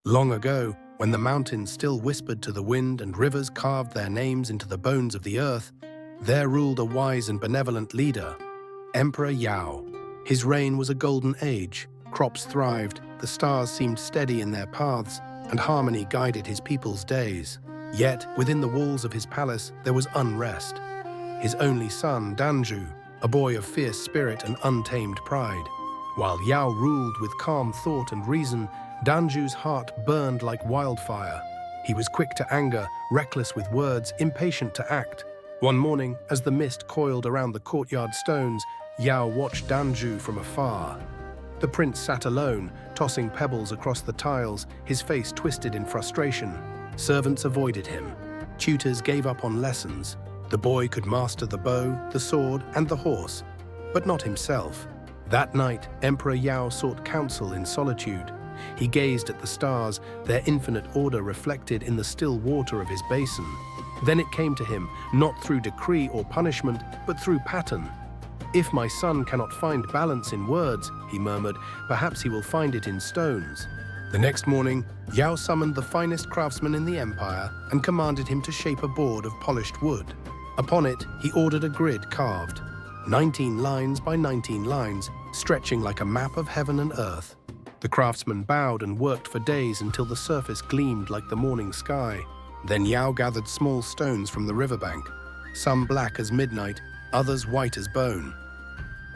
Long ago, when the mountains still whispered to the wind and rivers carved their names into the bones of the earth, there ruled a wise and benevolent leader, Emperor Yao. His reign was a golden age. Crops thrived, the stars seemed steady in their paths, and harmony guided his people's days. Yet, within the walls of his palace, there was unrest. His only son, Danju, a boy of fierce spirit and untamed pride. While Yao ruled with calm thought and reason, Danju's heart burned like wildfire. He was quick to anger, reckless with words, impatient to act. One morning, as the mist coiled around the courtyard stones, Yao watched Danju from afar. The prince sat alone, tossing pebbles across the tiles, his face twisted in frustration. Servants avoided him. Tutors gave up on lessons. The boy could master the bow, the sword, and the horse, but not himself. That night, Emperor Yao sought counsel in solitude. He gazed at the stars, their infinite order reflected in the still water of his basin. Then it came to him, not through decree or punishment, but through pattern. "If my son cannot find balance in words," he murmured, "perhaps he will find it in stones." The next morning, Yao summoned the finest craftsman in the empire and commanded him to shape a board of polished wood. Upon it, he ordered a grid carved, 19 lines by 19 lines, stretching like a map of heaven and earth. The craftsman bowed and worked for days until the surface gleamed like the morning sky. Then Yao gathered small stones from the riverbank, some black as midnight, others white as bone.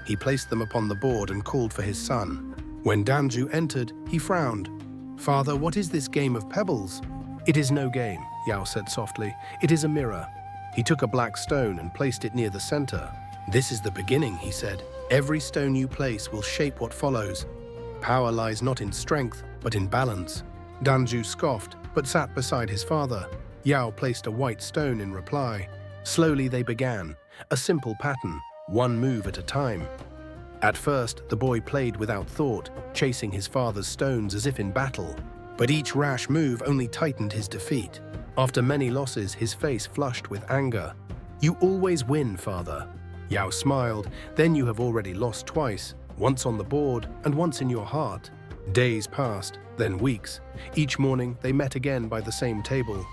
He placed them upon the board and called for his son. When Danju entered, he frowned. "Father, what is this game of pebbles?" "It is no game," Yao said softly. "It is a mirror." He took a black stone and placed it near the center. "This is the beginning," he said. "Every stone you place will shape what follows. Power lies not in strength, but in balance." Danju scoffed, but sat beside his father. Yao placed a white stone in reply. Slowly they began, a simple pattern, one move at a time. At first, the boy played without thought, chasing his father's stones as if in battle. But each rash move only tightened his defeat. After many losses, his face flushed with anger. "You always win, father." Yao smiled. "Then you have already lost twice, once on the board and once in your heart." Days passed, then weeks. Each morning, they met again by the same table.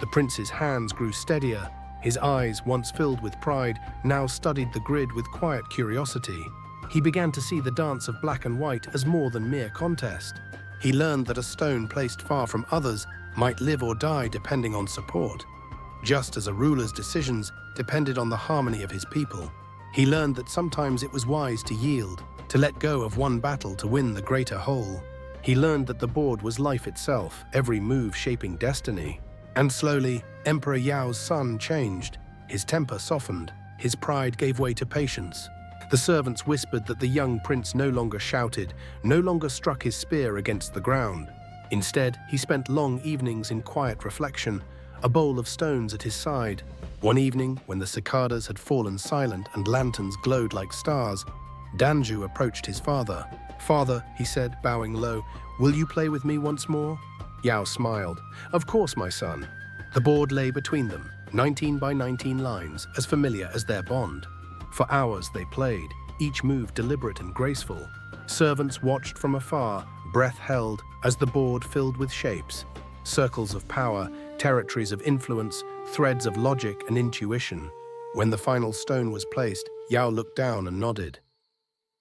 The prince's hands grew steadier. His eyes, once filled with pride, now studied the grid with quiet curiosity. He began to see the dance of black and white as more than mere contest. He learned that a stone placed far from others might live or die depending on support, just as a ruler's decisions depended on the harmony of his people. He learned that sometimes it was wise to yield, to let go of one battle to win the greater whole. He learned that the board was life itself, every move shaping destiny. And slowly, Emperor Yao's son changed. His temper softened. His pride gave way to patience. The servants whispered that the young prince no longer shouted, no longer struck his spear against the ground. Instead, he spent long evenings in quiet reflection, a bowl of stones at his side. One evening, when the cicadas had fallen silent and lanterns glowed like stars, Danju approached his father. "Father," he said, bowing low, "will you play with me once more?" Yao smiled. "Of course, my son." The board lay between them, 19 by 19 lines, as familiar as their bond. For hours they played, each move deliberate and graceful. Servants watched from afar, breath held, as the board filled with shapes. Circles of power, territories of influence, threads of logic and intuition. When the final stone was placed, Yao looked down and nodded.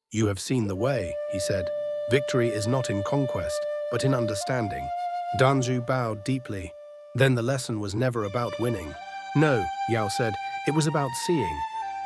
"You have seen the way," he said. "Victory is not in conquest, but in understanding." Danju bowed deeply. Then the lesson was never about winning. "No," Yao said, "it was about seeing,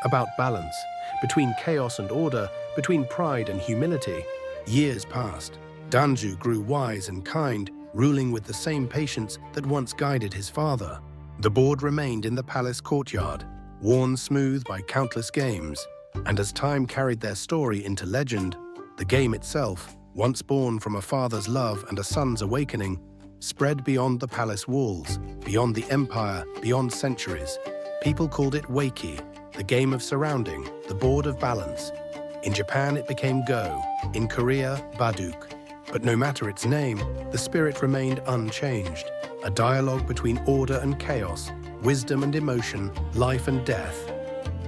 about balance, between chaos and order, between pride and humility." Years passed. Danju grew wise and kind, ruling with the same patience that once guided his father. The board remained in the palace courtyard, worn smooth by countless games. And as time carried their story into legend, the game itself, once born from a father's love and a son's awakening, spread beyond the palace walls, beyond the empire, beyond centuries. People called it Weiqi, the game of surrounding, the board of balance. In Japan, it became Go, in Korea, Baduk. But no matter its name, the spirit remained unchanged, a dialogue between order and chaos, wisdom and emotion, life and death,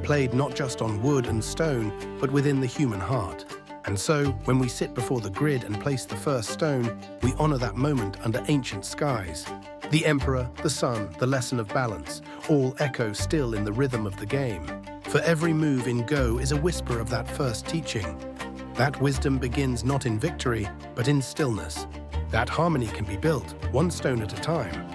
played not just on wood and stone, but within the human heart. And so, when we sit before the grid and place the first stone, we honor that moment under ancient skies. The emperor, the sun, the lesson of balance, all echo still in the rhythm of the game. For every move in Go is a whisper of that first teaching. That wisdom begins not in victory, but in stillness. That harmony can be built, one stone at a time.